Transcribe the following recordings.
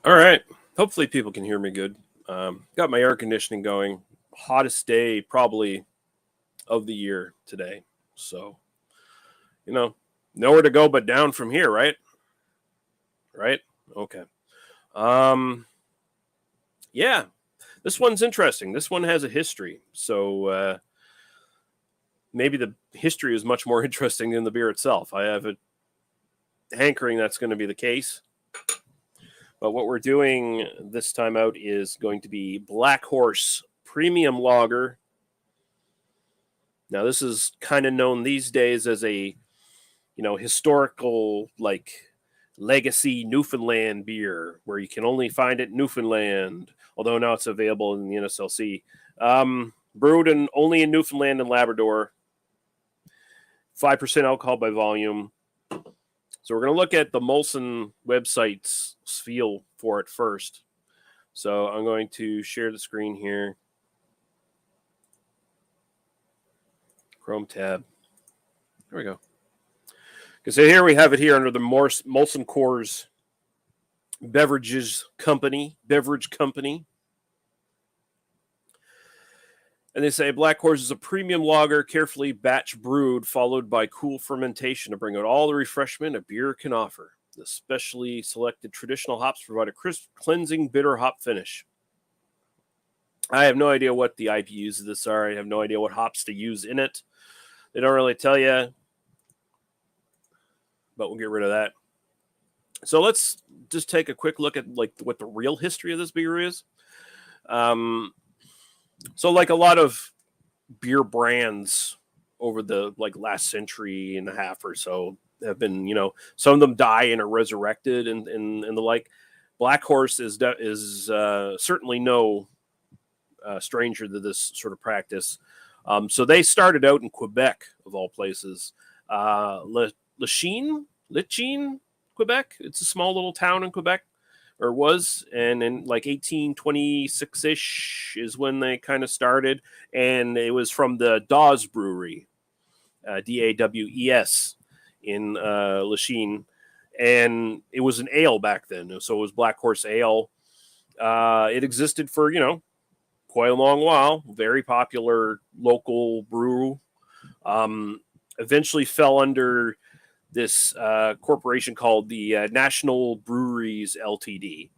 All right. Hopefully people can hear me good. Got my air conditioning going. Hottest day probably of the year today. So, nowhere to go but down from here, right? Right? Okay. Um, yeah. This one's interesting. This one has a history. So, maybe the history is much more interesting than the beer itself. I have a hankering that's going to be the case. But what we're doing this time out is going to be Black Horse Premium Lager. Now, this is kind of known these days as a, historical, legacy Newfoundland beer, where you can only find it in Newfoundland, although now it's available in the NSLC. Brewed only in Newfoundland and Labrador. 5% alcohol by volume. So we're going to look at the Molson website's feel for it first. So I'm going to share the screen here. Chrome tab. There we go. So here we have it here under the Molson Coors Beverage Company. And they say Black Horse is a premium lager, carefully batch brewed, followed by cool fermentation to bring out all the refreshment a beer can offer. The specially selected traditional hops provide a crisp, cleansing, bitter hop finish. I have no idea what the IBUs of this are. I have no idea what hops to use in it. They don't really tell you, but we'll get rid of that. So let's just take a quick look at what the real history of this beer is. So like a lot of beer brands over the last century and a half or so have been, some of them die and are resurrected and the like. Black Horse is certainly no stranger to this sort of practice. So they started out in Quebec, of all places. Lachine, Quebec. It's a small little town in Quebec, or was, and in 1826-ish is when they kind of started, and it was from the Dawes Brewery, Dawes, in Lachine, and it was an ale back then, so it was Black Horse Ale. It existed for, quite a long while, very popular local brew, eventually fell under this corporation called the National Breweries Ltd.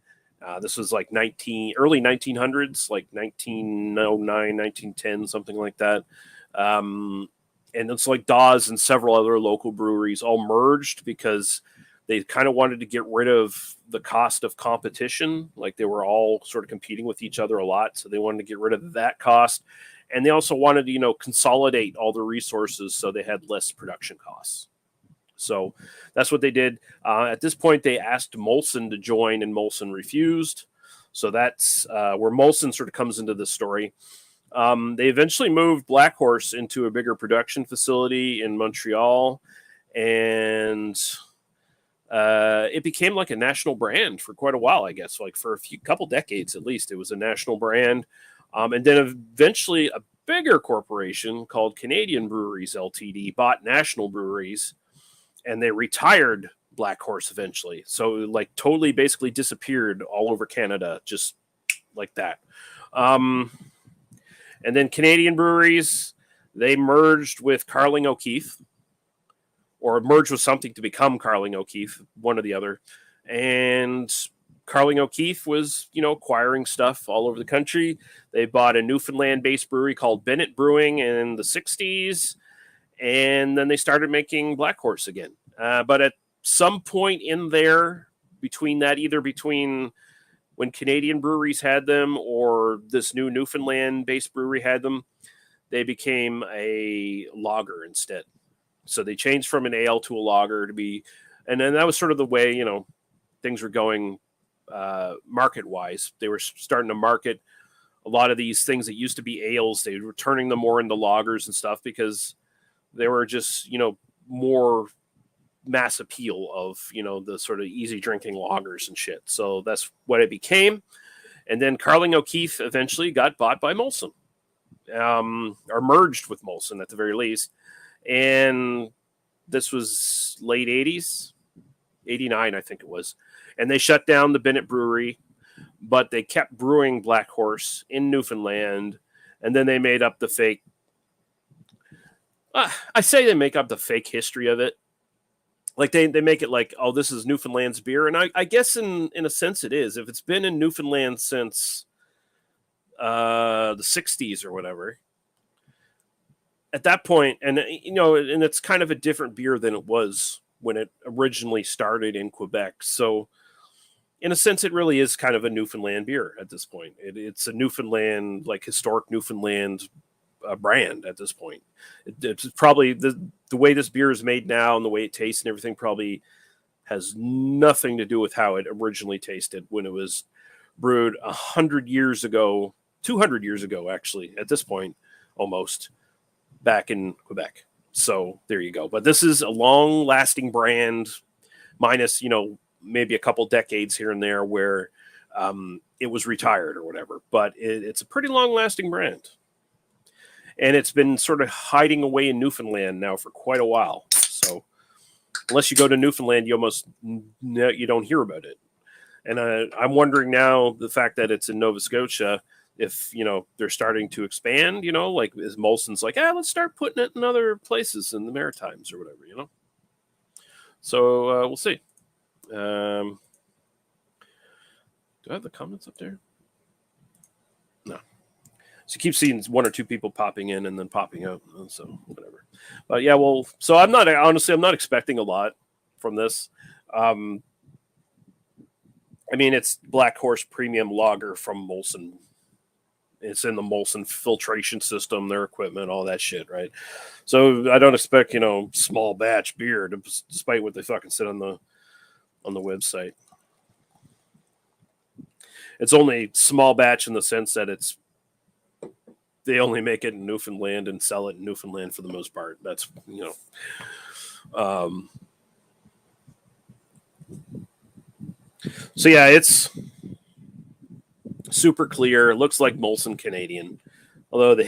This was early 1900s, 1909, 1910, something like that. And it's Dawes and several other local breweries all merged because they kind of wanted to get rid of the cost of competition. They were all sort of competing with each other a lot. So they wanted to get rid of that cost. And they also wanted to, consolidate all the resources so they had less production costs. So that's what they did. At this point, they asked Molson to join, and Molson refused. So that's where Molson sort of comes into this story. They eventually moved Black Horse into a bigger production facility in Montreal, and it became a national brand for quite a while, I guess. For a couple decades at least, it was a national brand. And then eventually a bigger corporation called Canadian Breweries Ltd. Bought National Breweries, and they retired Black Horse eventually. So totally basically disappeared all over Canada, just like that. And then Canadian Breweries, they merged with Carling O'Keefe, or merged with something to become Carling O'Keefe, one or the other. And Carling O'Keefe was, acquiring stuff all over the country. They bought a Newfoundland-based brewery called Bennett Brewing in the 60s. And then they started making Black Horse again. But at some point in there, either between when Canadian breweries had them or this new Newfoundland-based brewery had them, they became a lager instead. So they changed from an ale to a lager to be, and then that was sort of the way, things were going market-wise. They were starting to market a lot of these things that used to be ales. They were turning them more into lagers and stuff because they were just, more mass appeal of, the sort of easy drinking lagers and shit. So that's what it became. And then Carling O'Keefe eventually got bought by Molson, or merged with Molson at the very least. And this was late 80s, 89, I think it was. and they shut down the Bennett Brewery, but they kept brewing Black Horse in Newfoundland, and then they made up the fake. I say they make up the fake history of it. Like they make it like, oh, this is Newfoundland's beer, and I guess in a sense it is. If it's been in Newfoundland since the 60s or whatever, at that point, and and it's kind of a different beer than it was when it originally started in Quebec. So in a sense, it really is kind of a Newfoundland beer at this point. It's a Newfoundland, like historic Newfoundland brand at this point. It's probably the way this beer is made now and the way it tastes and everything probably has nothing to do with how it originally tasted when it was brewed 100 years ago, 200 years ago, actually, at this point, almost, back in Quebec. So there you go. But this is a long-lasting brand, minus, maybe a couple decades here and there where it was retired or whatever. But it's a pretty long-lasting brand. And it's been sort of hiding away in Newfoundland now for quite a while. So unless you go to Newfoundland, you don't hear about it. And I'm wondering now, the fact that it's in Nova Scotia, if, they're starting to expand, like is Molson's like, let's start putting it in other places in the Maritimes or whatever, So we'll see. Do I have the comments up there? No. So you keep seeing one or two people popping in and then popping out. So whatever. But yeah, well, so I'm not expecting a lot from this. I mean, it's Black Horse Premium Lager from Molson. It's in the Molson filtration system, their equipment, all that shit, right? So I don't expect, small batch beer, despite what they fucking said on the website. It's only small batch in the sense that they only make it in Newfoundland and sell it in Newfoundland for the most part. That's, so yeah, it's super clear. It looks like Molson Canadian, although the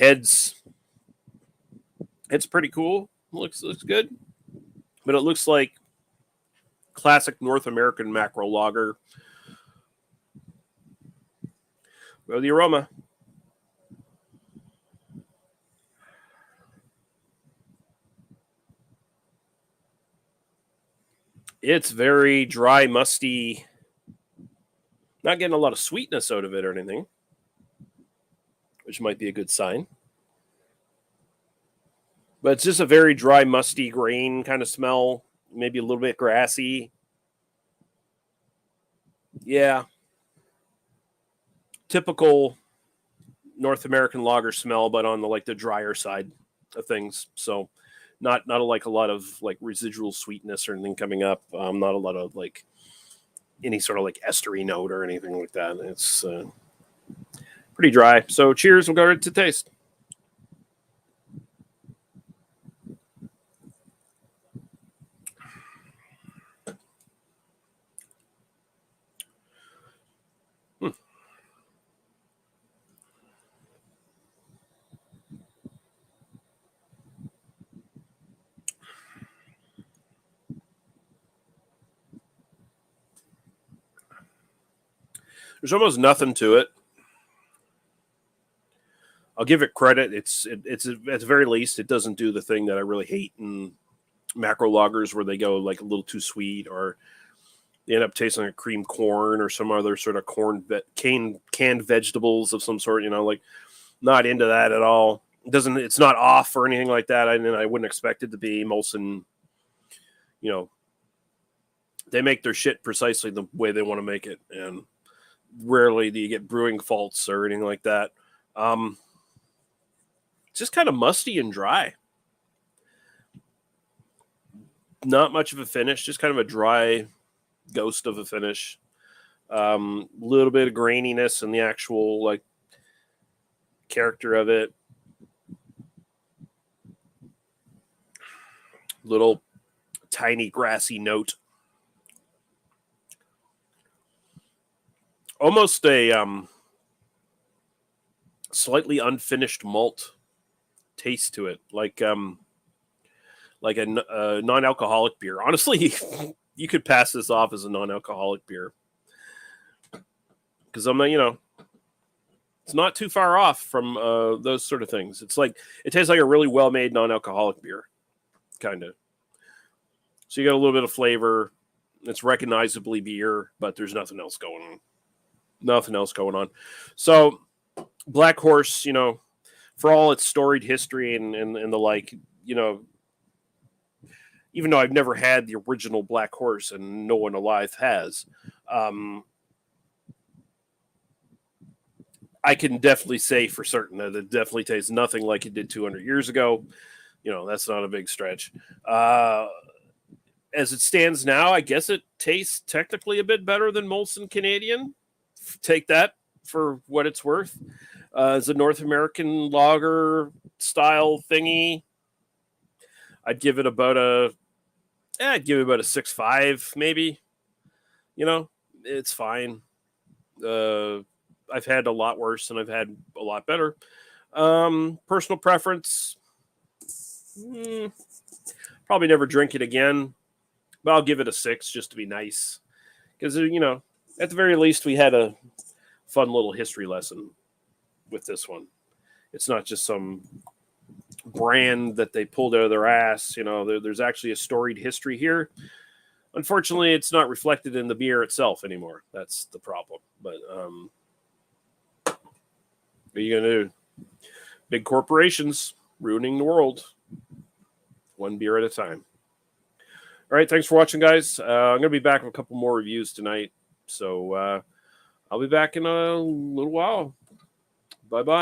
it's pretty cool. Looks good, but it looks like classic North American macro lager. Go the aroma. It's very dry, musty. Not getting a lot of sweetness out of it or anything, which might be a good sign. But it's just a very dry, musty grain kind of smell. Maybe a little bit grassy. Yeah. Typical North American lager smell, but on the drier side of things. So not like a lot of like residual sweetness or anything coming up. Not a lot of like any sort of like estery note or anything like that. It's pretty dry. So cheers. We'll go right to taste. There's almost nothing to it. I'll give it credit. It's at the very least, it doesn't do the thing that I really hate in macro lagers where they go like a little too sweet or they end up tasting like cream corn or some other sort of canned vegetables of some sort. Like not into that at all. It's not off or anything like that. I wouldn't expect it to be. Molson, they make their shit precisely the way they want to make it, and rarely do you get brewing faults or anything like that. It's just kind of musty and dry. Not much of a finish, just kind of a dry ghost of a finish. Little bit of graininess in the actual like character of it. Little tiny grassy note. Almost a slightly unfinished malt taste to it, like a non-alcoholic beer. Honestly, you could pass this off as a non-alcoholic beer because I'm not, it's not too far off from those sort of things. It's like it tastes like a really well-made non-alcoholic beer, kind of. So you got a little bit of flavor. It's recognizably beer, but there's nothing else going on. Nothing else going on. So Black Horse, for all its storied history and the like, even though I've never had the original Black Horse and no one alive has, I can definitely say for certain that it definitely tastes nothing like it did 200 years ago. That's not a big stretch. As it stands now, I guess it tastes technically a bit better than Molson Canadian. Take that for what it's worth. As a North American lager style thingy, I'd give it about a 6.5, maybe. It's fine. I've had a lot worse and I've had a lot better. Personal preference, probably never drink it again, but I'll give it a 6 just to be nice. Because, at the very least, we had a fun little history lesson with this one. It's not just some brand that they pulled out of their ass. There's actually a storied history here. Unfortunately, it's not reflected in the beer itself anymore. That's the problem. But what are you going to do? Big corporations ruining the world. One beer at a time. All right, thanks for watching, guys. I'm going to be back with a couple more reviews tonight. So I'll be back in a little while. Bye-bye.